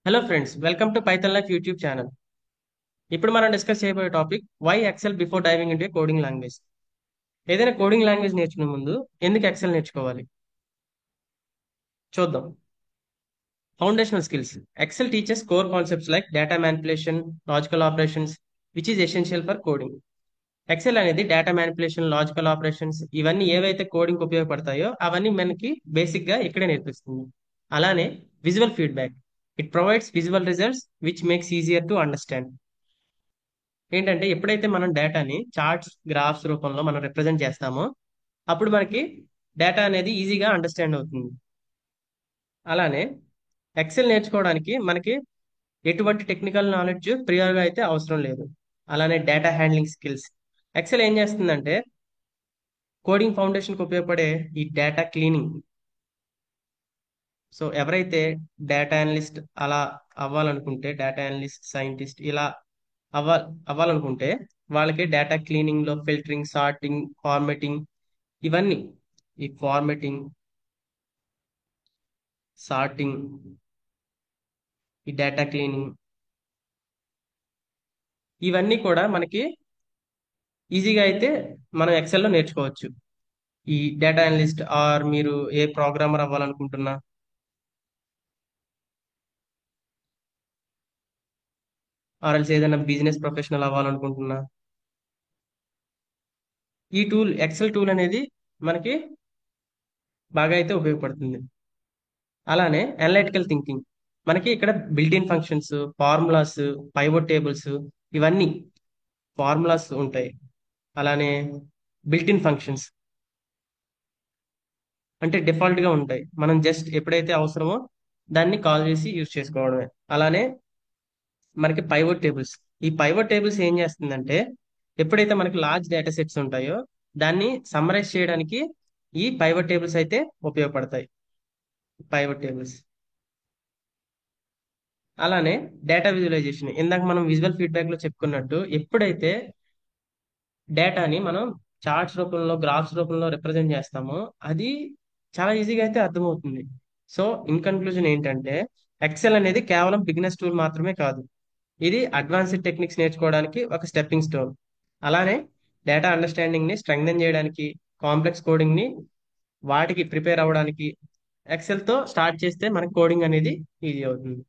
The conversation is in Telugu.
Hello friends, welcome to Python life YouTube channel. ఇప్పుడు మనం డిస్కస్ చేయబోయే topic why Excel before diving into coding language. ఏదైనా కోడింగ్ లాంగ్వేజ్ నేర్చుకునే ముందు ఎందుకు ఎక్సెల్ నేర్చుకోవాలి చూద్దాం. Foundational skills. Excel teachers core concepts like data manipulation, logical operations, which is essential for coding. Excel అనేది డేటా మ్యానిపులేషన్, లాజికల్ ఆపరేషన్స్ ఇవన్నీ ఏవైతే కోడింగ్ ఉపయోగపడతాయో అవన్నీ మనకి బేసిక్ గా ఇక్కడే నేర్పిస్తుంది. అలానే visual feedback. It provides visual results which makes easier to understand. ఏంటంటే ఎప్పుడైతే మనం డేటాని చార్ట్స్ గ్రాఫ్స్ రూపంలో మనం రిప్రజెంట్ చేస్తామో అప్పుడు మనకి డేటా అనేది ఈజీగా అండర్స్టాండ్ అవుతుంది. అలానే ఎక్సెల్ నేర్చుకోవడానికి మనకి ఎటువంటి టెక్నికల్ నాలెడ్జ్ ప్రియర్గా అయితే అవసరం లేదు. అలానే డేటా హ్యాండ్లింగ్ స్కిల్స్. ఎక్సెల్ ఏం చేస్తుందంటే కోడింగ్ ఫౌండేషన్కి ఉపయోగపడే ఈ డేటా క్లీనింగ్. సో ఎవరైతే డేటా అనలిస్ట్ అలా అవ్వాలనుకుంటే, డేటా అనలిస్ట్, సైంటిస్ట్ ఇలా అవ్వ అవ్వాలనుకుంటే వాళ్ళకి డేటా క్లీనింగ్ లో ఫిల్టరింగ్, సార్టింగ్, ఫార్మాటింగ్ ఇవన్నీ, ఈ ఫార్మాటింగ్, సార్టింగ్, ఈ డేటా క్లీనింగ్ ఇవన్నీ కూడా మనకి ఈజీగా అయితే మనం ఎక్సెల్ లో నేర్చుకోవచ్చు. ఈ డేటా అనలిస్ట్ ఆర్ మీరు ఏ ప్రోగ్రామర్ అవ్వాలనుకుంటున్నా, ఆర్ ఎల్స్ ఏదైనా బిజినెస్ ప్రొఫెషనల్ అవ్వాలనుకుంటున్నా, ఈ టూల్ ఎక్సెల్ టూల్ అనేది మనకి బాగా అయితే ఉపయోగపడుతుంది. అలానే అనలిటికల్ థింకింగ్. మనకి ఇక్కడ built in functions, formulas, pivot tables ఇవన్నీ ఫార్ములాస్ ఉంటాయి. అలానే బిల్ట్ ఇన్ ఫంక్షన్స్ అంటే డిఫాల్ట్ గా ఉంటాయి. మనం జస్ట్ ఎప్పుడైతే అవసరమో దాన్ని కాల్ చేసి యూజ్ చేసుకోవడమే. అలానే మనకి పైవట్ టేబుల్స్. ఈ పైవట్ టేబుల్స్ ఏం చేస్తుందంటే ఎప్పుడైతే మనకి లార్జ్ డేటా సెట్స్ ఉంటాయో దాన్ని సమ్మరైజ్ చేయడానికి ఈ పైవట్ టేబుల్స్ అయితే ఉపయోగపడతాయి. Pivot tables. అలానే డేటా విజువలైజేషన్. ఇందాక మనం విజువల్ ఫీడ్బ్యాక్ లో చెప్పుకున్నట్టు ఎప్పుడైతే డేటాని మనం చార్ట్స్ రూపంలో, గ్రాఫ్స్ రూపంలో రిప్రజెంట్ చేస్తామో అది చాలా ఈజీగా అయితే అర్థమవుతుంది. సో ఇన్ కన్క్లూజన్ ఏంటంటే ఎక్సెల్ అనేది కేవలం బిగినర్స్ టూల్ మాత్రమే కాదు, ఇది అడ్వాన్స్డ్ టెక్నిక్స్ నేర్చుకోవడానికి ఒక స్టెప్పింగ్ స్టోన్. అలానే డేటా అండర్స్టాండింగ్ ని స్ట్రెంగ్థెన్ చేయడానికి, కాంప్లెక్స్ కోడింగ్ ని వాటికి ప్రిపేర్ అవ్వడానికి ఎక్సెల్ తో స్టార్ట్ చేస్తే మనకి కోడింగ్ అనేది ఈజీ అవుతుంది.